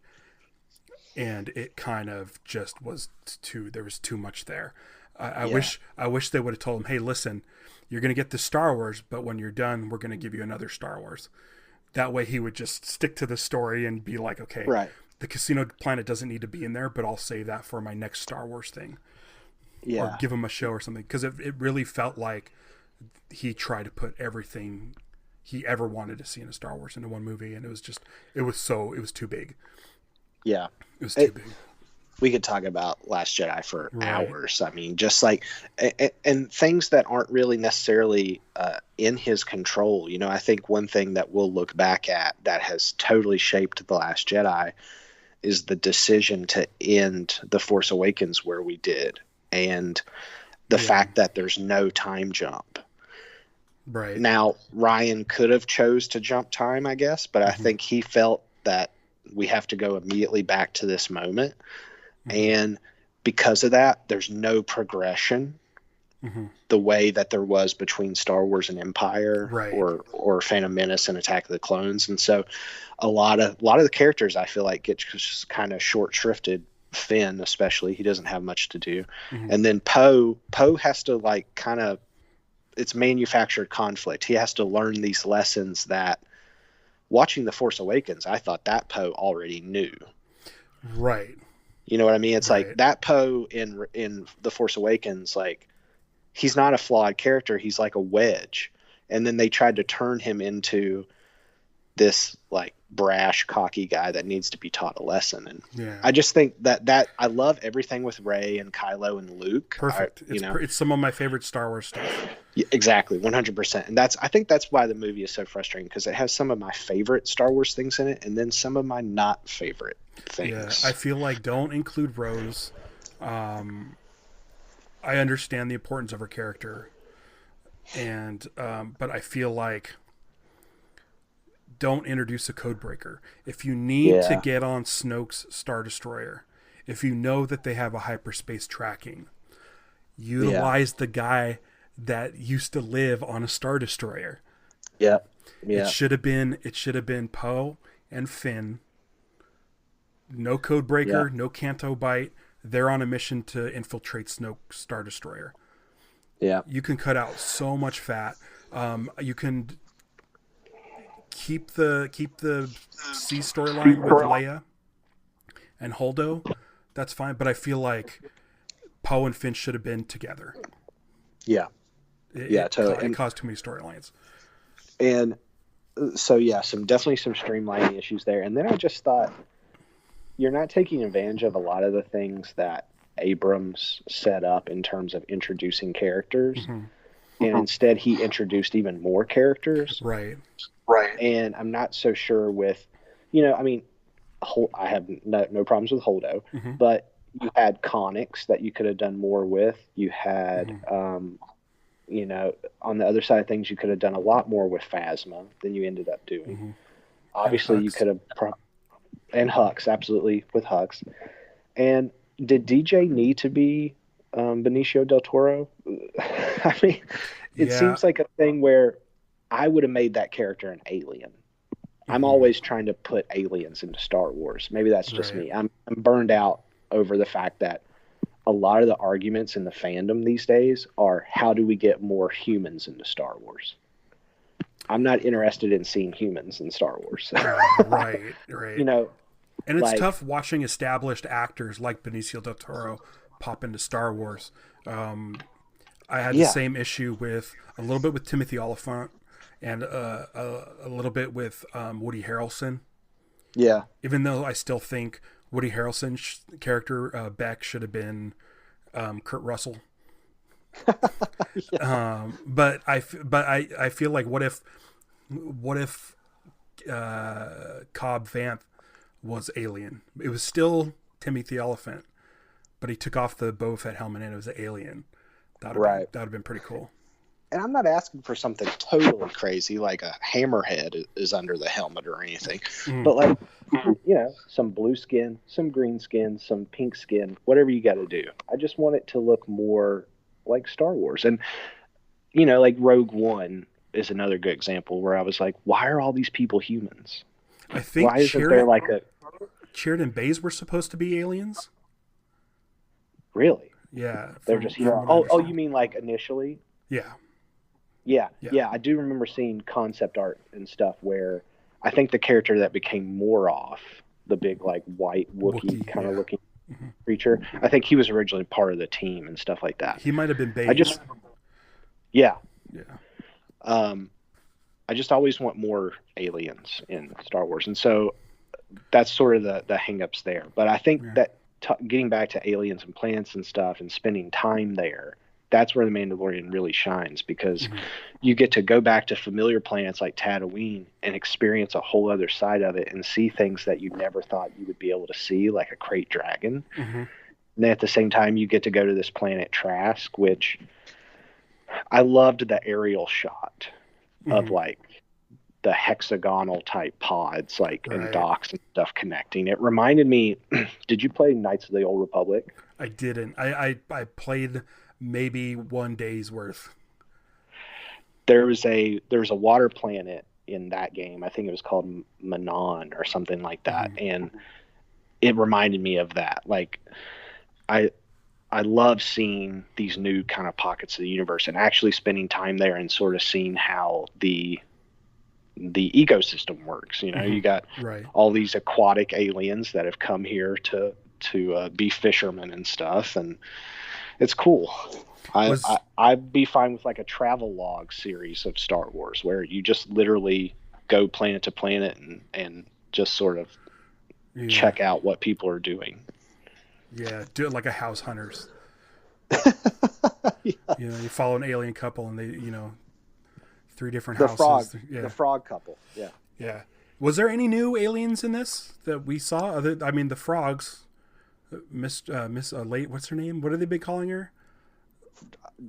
And it kind of just was there was too much there. I wish they would have told him, hey, listen, you're going to get the Star Wars, but when you're done, we're going to give you another Star Wars. That way he would just stick to the story and be like, okay, right. The Casino Planet doesn't need to be in there, but I'll save that for my next Star Wars thing. Yeah. Or give him a show or something. Because it really felt like he tried to put everything he ever wanted to see in a Star Wars into one movie. And it was too big. Yeah. It was too big. We could talk about Last Jedi for hours. I mean, just like, and things that aren't really necessarily in his control. I think one thing that we'll look back at that has totally shaped The Last Jedi is the decision to end The Force Awakens where we did. And the fact that there's no time jump. Right. Now, Ryan could have chose to jump time, I guess, but I think he felt that we have to go immediately back to this moment. And because of that, there's no progression the way that there was between Star Wars and Empire or Phantom Menace and Attack of the Clones. And so a lot of the characters I feel like get just kind of short shrifted. Finn, especially, he doesn't have much to do. And then Poe has to like kind of, it's manufactured conflict. He has to learn these lessons that watching The Force Awakens, I thought that Poe already knew. Right. You know what I mean? It's like that Poe in The Force Awakens, like he's not a flawed character. He's like a wedge. And then they tried to turn him into this like brash, cocky guy that needs to be taught a lesson. And I just think that I love everything with Rey and Kylo and Luke. Perfect. It's some of my favorite Star Wars stuff. Yeah, exactly. 100%. And I think that's why the movie is so frustrating, because it has some of my favorite Star Wars things in it and then some of my not favorite things. Yeah, I feel like don't include Rose. I understand the importance of her character, and but I feel like don't introduce a code breaker. If you need to get on Snoke's Star Destroyer, if you know that they have a hyperspace tracking, utilize the guy that used to live on a Star Destroyer. Yeah. It should have been Poe and Finn. No code breaker, no Canto Bite. They're on a mission to infiltrate Snoke's Star Destroyer. Yeah. You can cut out so much fat. You can keep the C storyline with Leia and Holdo. That's fine, but I feel like Poe and Finn should have been together. Yeah. Totally. It caused too many storylines. And so definitely some streamlining issues there. And then I just thought, you're not taking advantage of a lot of the things that Abrams set up in terms of introducing characters. And instead he introduced even more characters. Right. And I'm not so sure with, I have no problems with Holdo, but you had Connix that you could have done more with. You had, on the other side of things, you could have done a lot more with Phasma than you ended up doing. Obviously, you could have... and Hux, absolutely, with Hux. And did DJ need to be Benicio del Toro? I mean, it seems like a thing where I would have made that character an alien. I'm always trying to put aliens into Star Wars. Maybe that's just me. I'm burned out over the fact that a lot of the arguments in the fandom these days are, how do we get more humans into Star Wars? I'm not interested in seeing humans in Star Wars. Right. And it's tough watching established actors like Benicio del Toro pop into Star Wars. I had the same issue with a little bit with Timothy Olyphant and a little bit with Woody Harrelson. Yeah. Even though I still think Woody Harrelson's character Beck should have been Kurt Russell. Yeah. But I feel like what if Cobb Vanth was alien? It was still Timothy Olyphant, but he took off the Boba Fett helmet and it was an alien. That would have been pretty cool. And I'm not asking for something totally crazy like a hammerhead is under the helmet or anything, but like, you know, some blue skin, some green skin, some pink skin, whatever you got to do. I just want it to look more like Star Wars. And, you know, like Rogue One is another good example where I was like, why are all these people humans? I think why isn't there like a Sheridan Bays were supposed to be aliens? Really? Yeah. They're just oh, you mean like initially? Yeah. Yeah, I do remember seeing concept art and stuff where I think the character that became Moroff, the big like white Wookiee kind of looking creature, I think he was originally part of the team and stuff like that. He might have been Bays. Yeah. I just always want more aliens in Star Wars, and so that's sort of the hang-ups there. But I think that getting back to aliens and planets and stuff and spending time there, that's where the Mandalorian really shines, because you get to go back to familiar planets like Tatooine and experience a whole other side of it and see things that you never thought you would be able to see, like a crate dragon. And then at the same time, you get to go to this planet Trask, which I loved the aerial shot of like the hexagonal type pods, like and docks and stuff connecting. It reminded me, did you play Knights of the Old Republic? I didn't. I played maybe one day's worth. There was a water planet in that game. I think it was called Manon or something like that. And it reminded me of that. Like I love seeing these new kind of pockets of the universe and actually spending time there and sort of seeing how the ecosystem works. You know, you got all these aquatic aliens that have come here to be fishermen and stuff, and it's cool. I'd be fine with like a travel log series of Star Wars where you just literally go planet to planet and just sort of check out what people are doing. Yeah, do it like a House Hunters. You know, you follow an alien couple and they, you know, 3 different houses. The frog couple. Yeah. Yeah. Was there any new aliens in this that we saw? The frogs. Miss what's her name? What are they been calling her?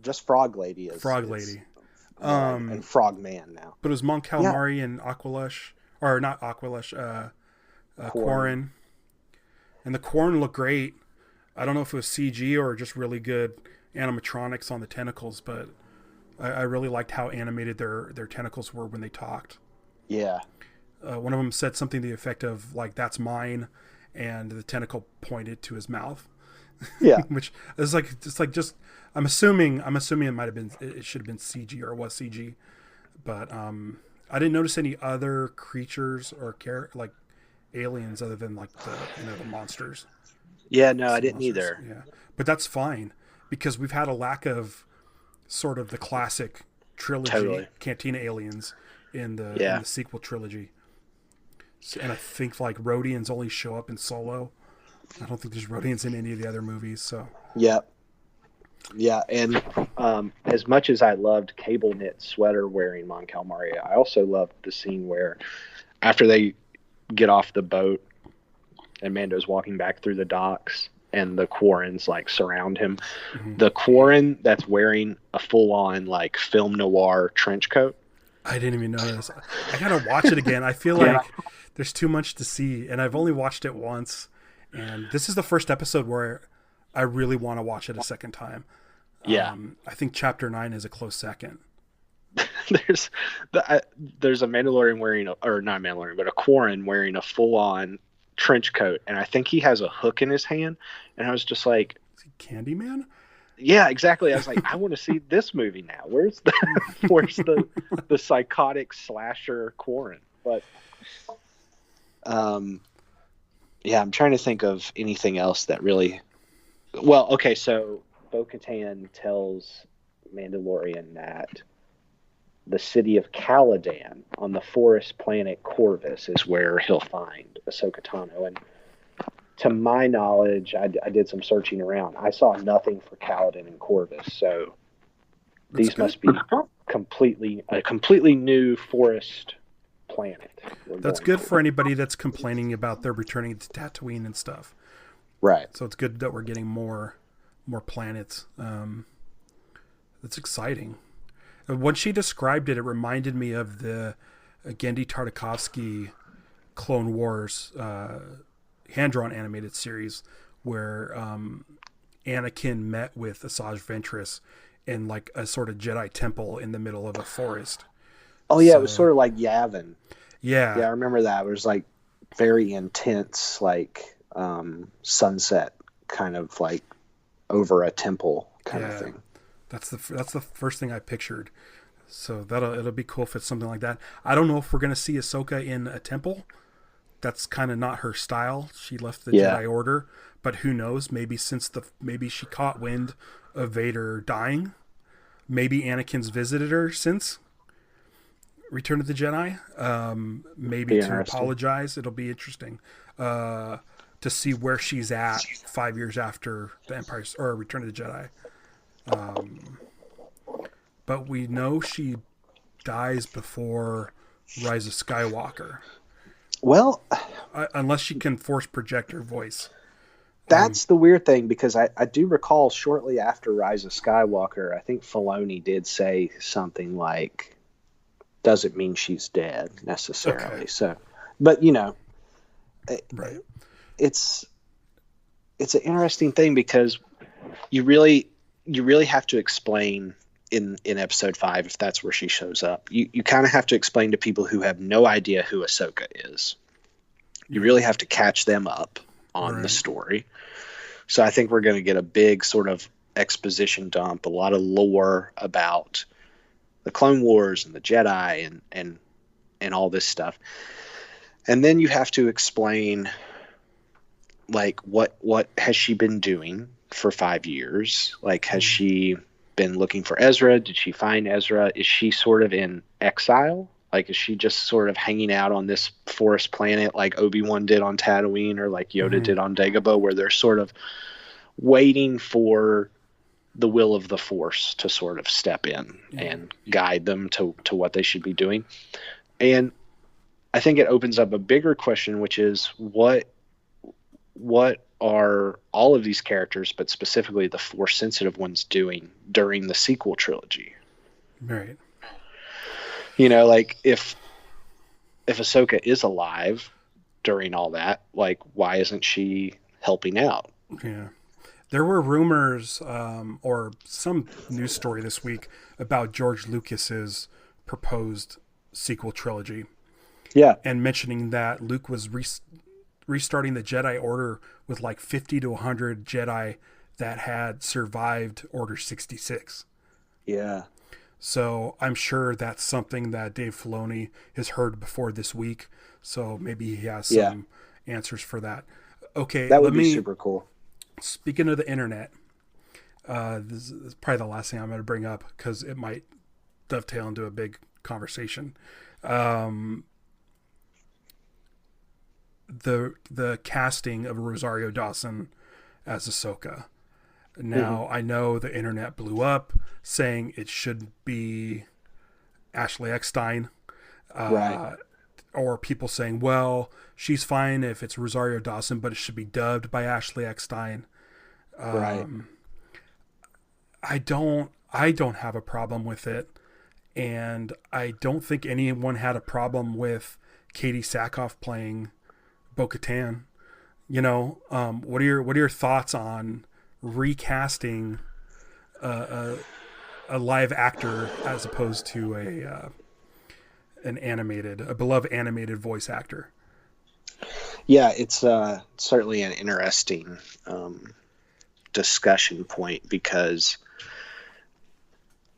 Just Frog Lady Lady. And Frog Man now. But it was Mon Calamari and Aqualush, or not Aqualush, Quarren. And the Quarren looked great. I don't know if it was CG or just really good animatronics on the tentacles, but I really liked how animated their tentacles were when they talked. Yeah. One of them said something to the effect of like, "That's mine," and the tentacle pointed to his mouth. Yeah. Which is like, just I'm assuming it might have been, it should have been CG or was CG, but I didn't notice any other creatures or like aliens other than like the monsters. Yeah, no, I didn't either. Yeah, but that's fine because we've had a lack of sort of the classic trilogy Cantina aliens in the sequel trilogy. And I think like Rhodians only show up in Solo. I don't think there's Rhodians in any of the other movies. So yeah, and as much as I loved cable knit sweater wearing Mon Calamari, I also loved the scene where after they get off the boat and Mando's walking back through the docks and the Quarrens like surround him. The Quarren that's wearing a full-on like film noir trench coat. I didn't even notice. I gotta watch it again. I feel like there's too much to see, and I've only watched it once. And this is the first episode where I really want to watch it a second time. Yeah, I think Chapter 9 is a close second. there's a Mandalorian wearing not Mandalorian, but a Quarren wearing a full-on trench coat, and I think he has a hook in his hand. And I was just like, is he Candyman? Yeah, exactly. I was like, I want to see this movie now. Where's the psychotic slasher Quarren? But yeah, I'm trying to think of anything else that really. Well, okay, so Bo-Katan tells Mandalorian that the city of Caladan on the forest planet Corvus is where he'll find Ahsoka Tano. And to my knowledge, I did some searching around. I saw nothing for Caladan and Corvus, so these must be a completely new forest planet. That's good for anybody that's complaining about their returning to Tatooine and stuff. Right. So it's good that we're getting more planets. That's exciting. When she described it, it reminded me of the Genndy Tartakovsky Clone Wars hand-drawn animated series where Anakin met with Asajj Ventress in like a sort of Jedi temple in the middle of a forest. Oh yeah, it was sort of like Yavin. Yeah. Yeah, I remember that. It was like very intense, like sunset kind of like over a temple kind of thing. That's the first thing I pictured. So it'll be cool if it's something like that. I don't know if we're going to see Ahsoka in a temple. That's kind of not her style. She left the Jedi Order, but who knows? Maybe maybe she caught wind of Vader dying. Maybe Anakin's visited her since Return of the Jedi. Maybe to apologize. It'll be interesting to see where she's at 5 years after the Empire or Return of the Jedi. But we know she dies before Rise of Skywalker. Well, unless she can force project her voice. That's the weird thing, because I do recall shortly after Rise of Skywalker, I think Filoni did say something like, doesn't mean she's dead necessarily. Okay. So, but right. It's an interesting thing because you really have to explain in episode 5, if that's where she shows up, you kind of have to explain to people who have no idea who Ahsoka is. You really have to catch them up on the story. So I think we're going to get a big sort of exposition dump, a lot of lore about the Clone Wars and the Jedi and all this stuff. And then you have to explain like what has she been doing for 5 years? Like, has she been looking for Ezra? Did she find Ezra? Is she sort of in exile? Like, is she just sort of hanging out on this forest planet like Obi-Wan did on Tatooine or like Yoda did on Dagobah, where they're sort of waiting for the will of the Force to sort of step in and guide them to what they should be doing? And I think it opens up a bigger question, which is what are all of these characters, but specifically the Force sensitive ones, doing during the sequel trilogy? Right. Like if Ahsoka is alive during all that, like, why isn't she helping out? Yeah. There were rumors or some news story this week about George Lucas's proposed sequel trilogy. Yeah. And mentioning that Luke was restarting the Jedi Order with like 50 to 100 Jedi that had survived Order 66. Yeah. So I'm sure that's something that Dave Filoni has heard before this week. So maybe he has some answers for that. Okay. That would be super cool. Speaking of the internet, this is probably the last thing I'm going to bring up because it might dovetail into a big conversation. The casting of Rosario Dawson as Ahsoka. Now, I know the internet blew up saying it should be Ashley Eckstein. Right. Or people saying, well, she's fine if it's Rosario Dawson, but it should be dubbed by Ashley Eckstein. Right. I don't have a problem with it. And I don't think anyone had a problem with Katie Sackhoff playing Bo-Katan. What are your thoughts on recasting a live actor as opposed to a beloved animated voice actor? Yeah, it's certainly an interesting discussion point, because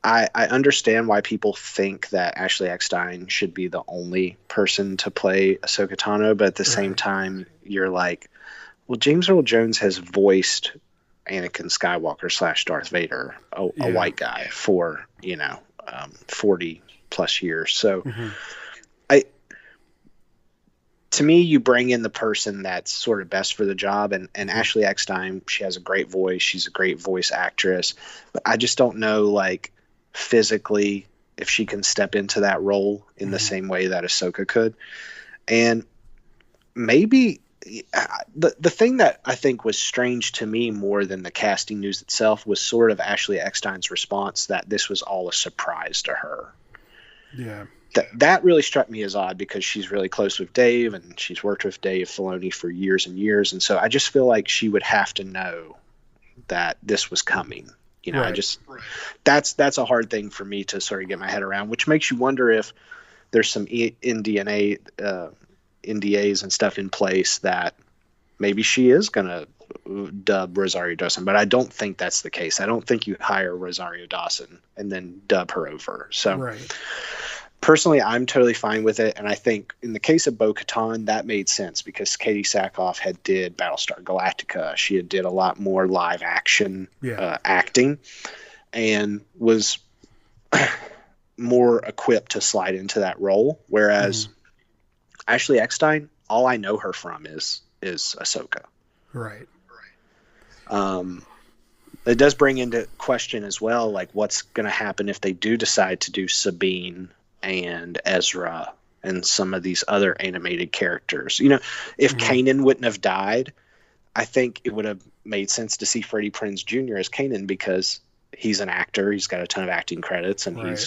I understand why people think that Ashley Eckstein should be the only person to play Ahsoka Tano, but at the same time, you're like, well, James Earl Jones has voiced Anakin Skywalker / Darth Vader, a white guy, for 40 plus years. So Mm-hmm. To me, you bring in the person that's sort of best for the job. And Ashley Eckstein, she has a great voice. She's a great voice actress. But I just don't know, like, physically, if she can step into that role in the same way that Ahsoka could. And maybe the thing that I think was strange to me more than the casting news itself was sort of Ashley Eckstein's response that this was all a surprise to her. Yeah. That really struck me as odd because she's really close with Dave and she's worked with Dave Filoni for years and years. And so I just feel like she would have to know that this was coming. You know, right. That's a hard thing for me to sort of get my head around, which makes you wonder if there's some NDAs and stuff in place that maybe she is going to dub Rosario Dawson, but I don't think that's the case. I don't think you hire Rosario Dawson and then dub her over. So right. Personally, I'm totally fine with it. And I think in the case of Bo-Katan, that made sense because Katie Sackhoff had did Battlestar Galactica. She had did a lot more live action acting and was more equipped to slide into that role. Whereas Ashley Eckstein, all I know her from is Ahsoka. Right. It does bring into question as well, like what's going to happen if they do decide to do Sabine and Ezra and some of these other animated characters. You know, if Kanan wouldn't have died, I think it would have made sense to see Freddie Prinze Jr. as Kanan because he's an actor. He's got a ton of acting credits and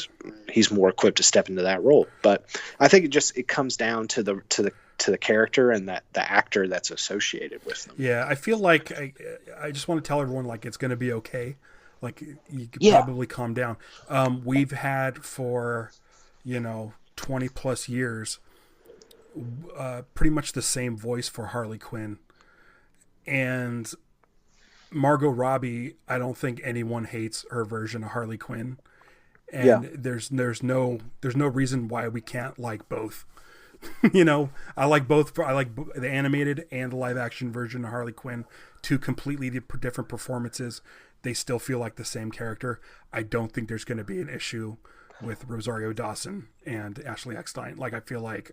he's more equipped to step into that role. But I think it comes down to the character and the actor that's associated with them. Yeah, I feel like I just want to tell everyone like it's going to be okay. Like you could probably calm down. We've had for 20 plus years pretty much the same voice for Harley Quinn, and Margot Robbie. I don't think anyone hates her version of Harley Quinn, and there's no reason why we can't like both. I like both. I like the animated and the live action version of Harley Quinn. Two completely different performances. They still feel like the same character. I don't think there's going to be an issue with Rosario Dawson and Ashley Eckstein. Like, I feel like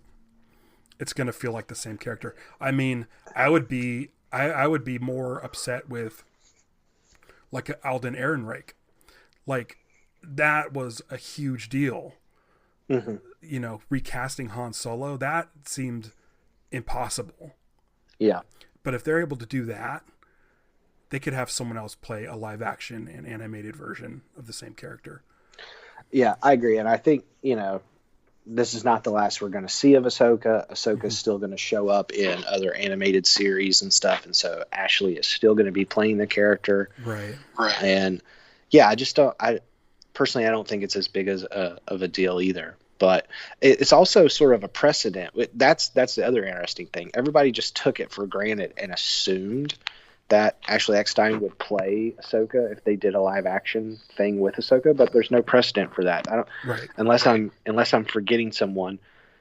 it's going to feel like the same character. I mean, I would be more upset with like Alden Ehrenreich. Like, that was a huge deal. Recasting Han Solo, that seemed impossible. Yeah. But if they're able to do that, they could have someone else play a live action and animated version of the same character. Yeah, I agree. And I think, this is not the last we're going to see of Ahsoka. Ahsoka's still going to show up in other animated series and stuff. And so Ashley is still going to be playing the character. Right. And yeah, I don't think it's as big as of a deal either. But it's also sort of a precedent. That's the other interesting thing. Everybody just took it for granted and assumed that Ashley Eckstein would play Ahsoka if they did a live action thing with Ahsoka, but there's no precedent for that. Unless I'm forgetting someone.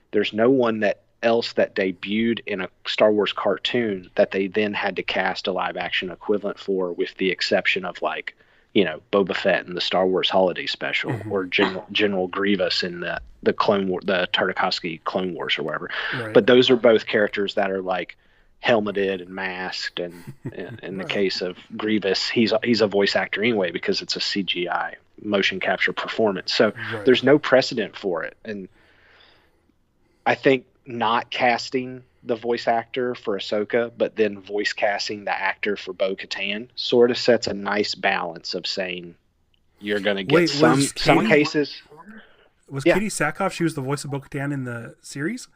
There's no one else that debuted in a Star Wars cartoon that they then had to cast a live action equivalent for, with the exception of Boba Fett in the Star Wars Holiday Special, or General Grievous in the Clone War, the Tartakovsky Clone Wars or whatever. Right. But those are both characters that are like helmeted and masked, and in the case of Grievous, he's a voice actor anyway because it's a CGI motion capture performance. So there's no precedent for it, and I think not casting the voice actor for Ahsoka, but then voice casting the actor for Bo-Katan sort of sets a nice balance of saying you're going to get some cases. Was Katie Sackhoff? She was the voice of Bo-Katan in the series.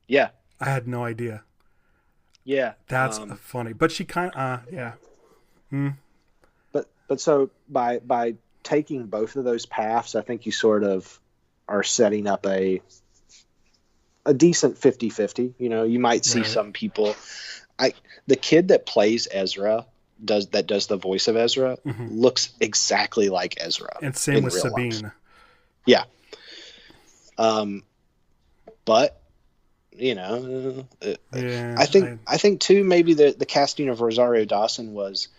Yeah, I had no idea. Yeah, that's funny, but she kind of But so by taking both of those paths, I think you sort of are setting up a decent 50-50. You might see some people. The kid that plays Ezra does the voice of Ezra looks exactly like Ezra, and same with Sabine. Life. Yeah. But I think too, maybe the casting of Rosario Dawson was,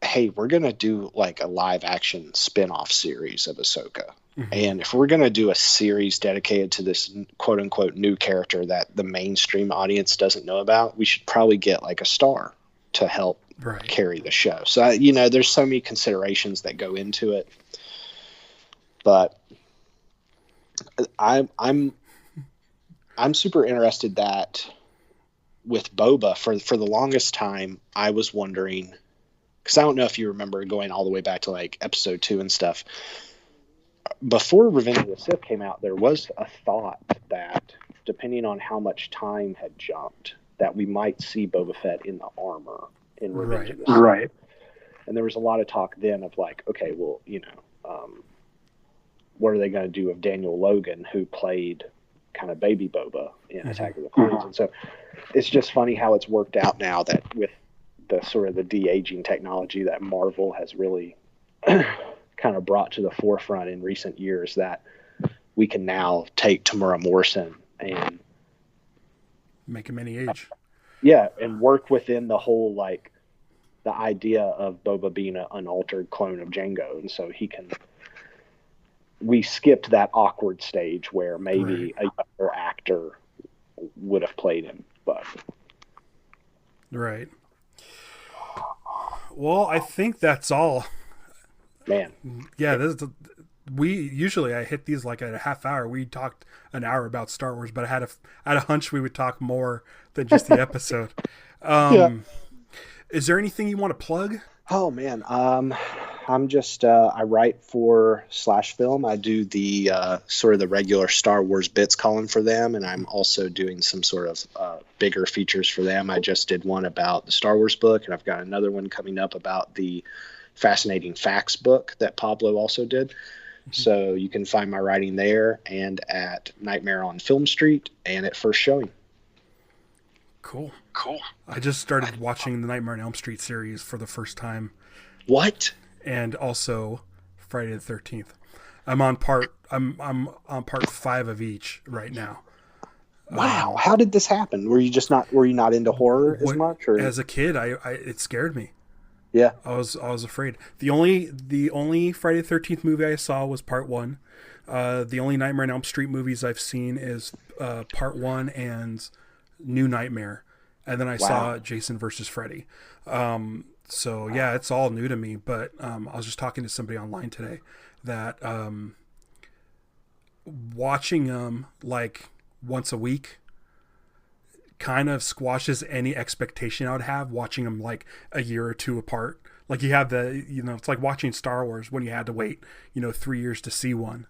hey, we're going to do like a live action spin-off series of Ahsoka. And if we're going to do a series dedicated to this quote unquote new character that the mainstream audience doesn't know about, we should probably get like a star to help carry the show. So, there's so many considerations that go into it, but I'm super interested that with Boba for the longest time, I was wondering, because I don't know if you remember going all the way back to like episode 2 and stuff. Before Revenge of the Sith came out, there was a thought that depending on how much time had jumped, that we might see Boba Fett in the armor in Revenge of the Sith. Right. And there was a lot of talk then of like, okay, well, what are they going to do with Daniel Logan, who played kind of baby Boba in Attack of the Clones? And so it's just funny how it's worked out now that with the sort of the de-aging technology that Marvel has really kind of brought to the forefront in recent years, that we can now take Tamura Morrison and make him any age. Yeah, and work within the whole, like, the idea of Boba being an unaltered clone of Jango. And so we skipped that awkward stage where maybe a younger actor would have played him. But right. Well, I think that's all. Man. Yeah, I hit these like at a half hour. We talked an hour about Star Wars, but I had a hunch we would talk more than just the episode. Is there anything you want to plug? Oh man, I'm just I write for Slashfilm. I do the sort of the regular Star Wars bits column for them, and I'm also doing some sort of bigger features for them. I just did one about the Star Wars book, and I've got another one coming up about the Fascinating Facts book that Pablo also did. So you can find my writing there and at Nightmare on Film Street and at First Showing. Cool. I just started watching the Nightmare on Elm Street series for the first time. What? And also Friday the 13th. I'm on part 5 of each right now. Wow. How did this happen? Were you not into horror as much? Or? As a kid, it scared me. Yeah. I was afraid. The only Friday the 13th movie I saw was part 1. The only Nightmare on Elm Street movies I've seen is part 1 and New Nightmare. And then I saw Jason versus Freddy. So yeah, it's all new to me, but I was just talking to somebody online today that watching them like once a week kind of squashes any expectation I would have watching them like a year or two apart. Like you have it's like watching Star Wars when you had to wait, 3 years to see one.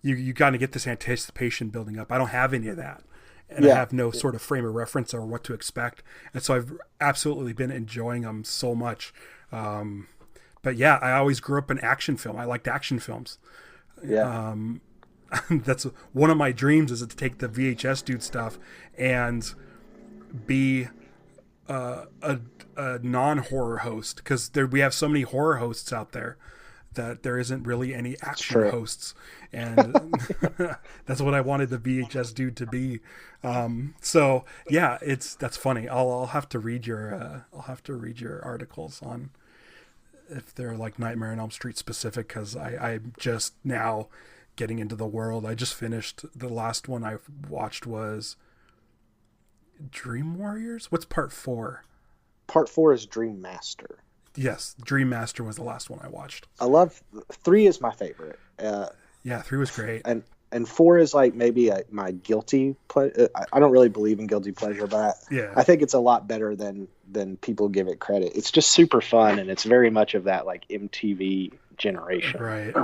You got to get this anticipation building up. I don't have any of that. And I have no sort of frame of reference or what to expect. And so I've absolutely been enjoying them so much. But yeah, I always grew up in action film. I liked action films. Yeah. That's one of my dreams, is to take the VHS dude stuff and be a non-horror host, because we have so many horror hosts out there that there isn't really any action hosts, and that's what I wanted the VHS dude to be. So yeah, that's funny. I'll have to read your articles on if they're like Nightmare on Elm Street specific, because I'm just now getting into the world. I just finished the last one I watched was Dream Warriors. What's part 4? Part 4 is Dream Master. Yes, Dream Master was the last one I watched. I love 3 is my favorite. Yeah, 3 was great. And 4 is like maybe my guilty pleasure. I don't really believe in guilty pleasure, but I think it's a lot better than people give it credit. It's just super fun, and it's very much of that like MTV generation. Right.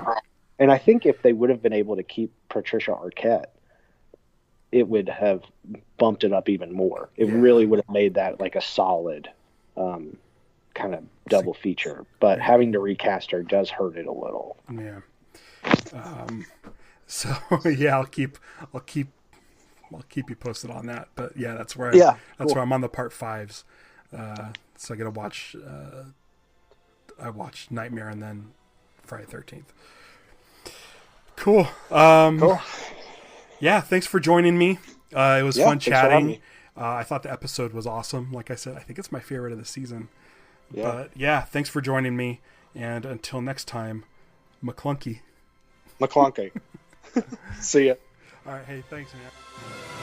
And I think if they would have been able to keep Patricia Arquette, it would have bumped it up even more. It really would have made that like a solid kind of double feature. But having to recast her does hurt it a little. Yeah. So yeah, I'll keep you posted on that. But yeah, that's where where I'm on the part 5s. So I gotta watch. I watched Nightmare and then Friday 13th. Cool. Cool. Yeah, thanks for joining me. It was fun chatting. I thought the episode was awesome. Like I said, I think it's my favorite of the season. Yeah. But yeah, thanks for joining me. And until next time, McClunky. McClunky. See ya. All right. Hey, thanks, man.